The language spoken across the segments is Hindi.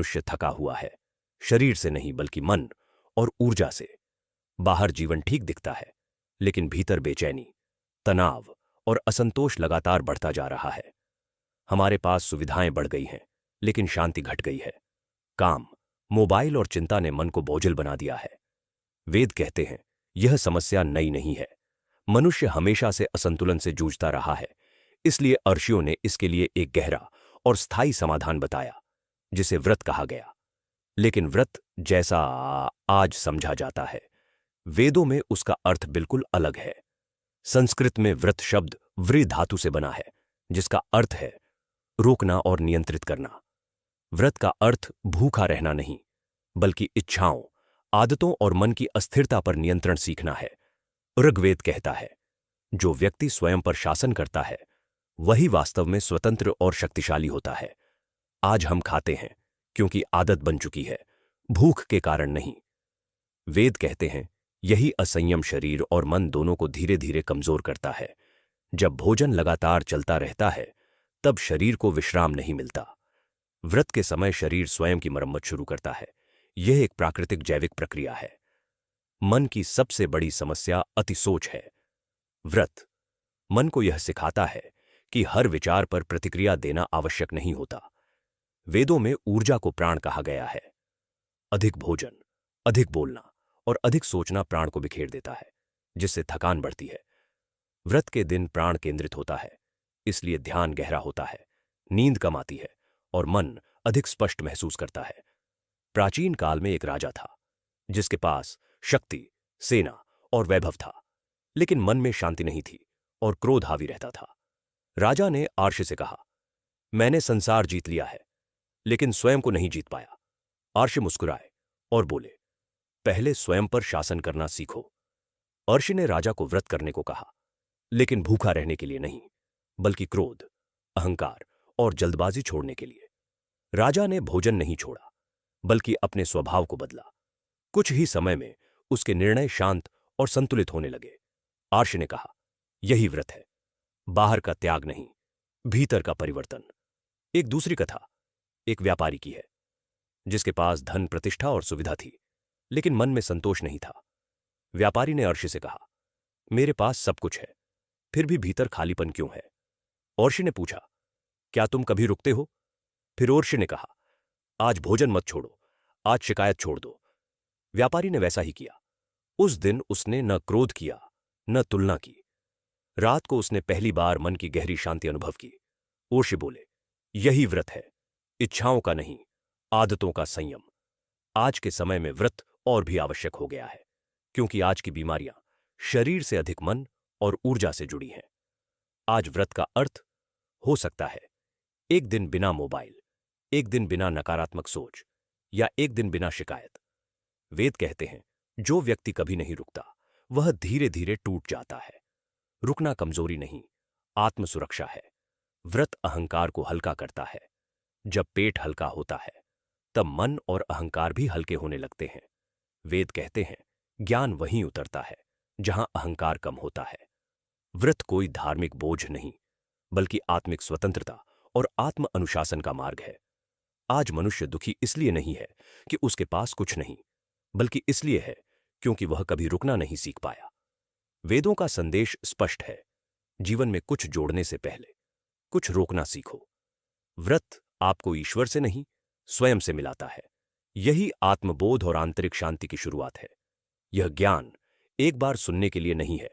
मनुष्य थका हुआ है, शरीर से नहीं बल्कि मन और ऊर्जा से। बाहर जीवन ठीक दिखता है, लेकिन भीतर बेचैनी, तनाव और असंतोष लगातार बढ़ता जा रहा है। हमारे पास सुविधाएं बढ़ गई हैं, लेकिन शांति घट गई है। काम, मोबाइल और चिंता ने मन को बोझिल बना दिया है। वेद कहते हैं, यह समस्या नई नहीं है। मनुष्य हमेशा से असंतुलन से जूझता रहा है। इसलिए ऋषियों ने इसके लिए एक गहरा और स्थायी समाधान बताया, जिसे व्रत कहा गया। लेकिन व्रत जैसा आज समझा जाता है, वेदों में उसका अर्थ बिल्कुल अलग है। संस्कृत में व्रत शब्द व्रि धातु से बना है, जिसका अर्थ है रोकना और नियंत्रित करना। व्रत का अर्थ भूखा रहना नहीं, बल्कि इच्छाओं, आदतों और मन की अस्थिरता पर नियंत्रण सीखना है। ऋग्वेद कहता है, जो व्यक्ति स्वयं पर शासन करता है, वही वास्तव में स्वतंत्र और शक्तिशाली होता है। आज हम खाते हैं क्योंकि आदत बन चुकी है, भूख के कारण नहीं। वेद कहते हैं, यही असंयम शरीर और मन दोनों को धीरे धीरे कमजोर करता है। जब भोजन लगातार चलता रहता है, तब शरीर को विश्राम नहीं मिलता। व्रत के समय शरीर स्वयं की मरम्मत शुरू करता है। यह एक प्राकृतिक जैविक प्रक्रिया है। मन की सबसे बड़ी समस्या अतिसोच है। व्रत मन को यह सिखाता है कि हर विचार पर प्रतिक्रिया देना आवश्यक नहीं होता। वेदों में ऊर्जा को प्राण कहा गया है। अधिक भोजन, अधिक बोलना और अधिक सोचना प्राण को बिखेर देता है, जिससे थकान बढ़ती है। व्रत के दिन प्राण केंद्रित होता है, इसलिए ध्यान गहरा होता है, नींद कम आती है और मन अधिक स्पष्ट महसूस करता है। प्राचीन काल में एक राजा था, जिसके पास शक्ति, सेना और वैभव था, लेकिन मन में शांति नहीं थी और क्रोध हावी रहता था। राजा ने आर्ष से कहा, मैंने संसार जीत लिया है, लेकिन स्वयं को नहीं जीत पाया। आर्ष मुस्कुराए और बोले, पहले स्वयं पर शासन करना सीखो। अर्षि ने राजा को व्रत करने को कहा, लेकिन भूखा रहने के लिए नहीं, बल्कि क्रोध, अहंकार और जल्दबाजी छोड़ने के लिए। राजा ने भोजन नहीं छोड़ा, बल्कि अपने स्वभाव को बदला। कुछ ही समय में उसके निर्णय शांत और संतुलित होने लगे। आर्ष ने कहा, यही व्रत है, बाहर का त्याग नहीं, भीतर का परिवर्तन। एक दूसरी कथा एक व्यापारी की है, जिसके पास धन, प्रतिष्ठा और सुविधा थी, लेकिन मन में संतोष नहीं था। व्यापारी ने अर्षि से कहा, मेरे पास सब कुछ है, फिर भी भीतर खालीपन क्यों है? अर्षि ने पूछा, क्या तुम कभी रुकते हो? फिर अर्षि ने कहा, आज भोजन मत छोड़ो, आज शिकायत छोड़ दो। व्यापारी ने वैसा ही किया। उस दिन उसने न क्रोध किया, न तुलना की। रात को उसने पहली बार मन की गहरी शांति अनुभव की। अर्षि बोले, यही व्रत है, इच्छाओं का नहीं, आदतों का संयम। आज के समय में व्रत और भी आवश्यक हो गया है, क्योंकि आज की बीमारियां शरीर से अधिक मन और ऊर्जा से जुड़ी हैं। आज व्रत का अर्थ हो सकता है एक दिन बिना मोबाइल, एक दिन बिना नकारात्मक सोच, या एक दिन बिना शिकायत। वेद कहते हैं, जो व्यक्ति कभी नहीं रुकता, वह धीरे धीरे टूट जाता है। रुकना कमजोरी नहीं, आत्म सुरक्षा है। व्रत अहंकार को हल्का करता है। जब पेट हल्का होता है, तब मन और अहंकार भी हल्के होने लगते हैं। वेद कहते हैं, ज्ञान वहीं उतरता है जहां अहंकार कम होता है। व्रत कोई धार्मिक बोझ नहीं, बल्कि आत्मिक स्वतंत्रता और आत्म अनुशासन का मार्ग है। आज मनुष्य दुखी इसलिए नहीं है कि उसके पास कुछ नहीं, बल्कि इसलिए है क्योंकि वह कभी रुकना नहीं सीख पाया। वेदों का संदेश स्पष्ट है, जीवन में कुछ जोड़ने से पहले कुछ रोकना सीखो। व्रत आपको ईश्वर से नहीं, स्वयं से मिलाता है। यही आत्मबोध और आंतरिक शांति की शुरुआत है। यह ज्ञान एक बार सुनने के लिए नहीं है,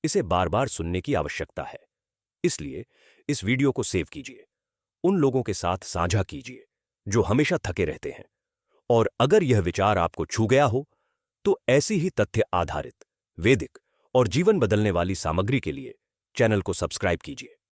इसे बार बार सुनने की आवश्यकता है। इसलिए इस वीडियो को सेव कीजिए, उन लोगों के साथ साझा कीजिए जो हमेशा थके रहते हैं। और अगर यह विचार आपको छू गया हो, तो ऐसी ही तथ्य आधारित, वैदिक और जीवन बदलने वाली सामग्री के लिए चैनल को सब्सक्राइब कीजिए।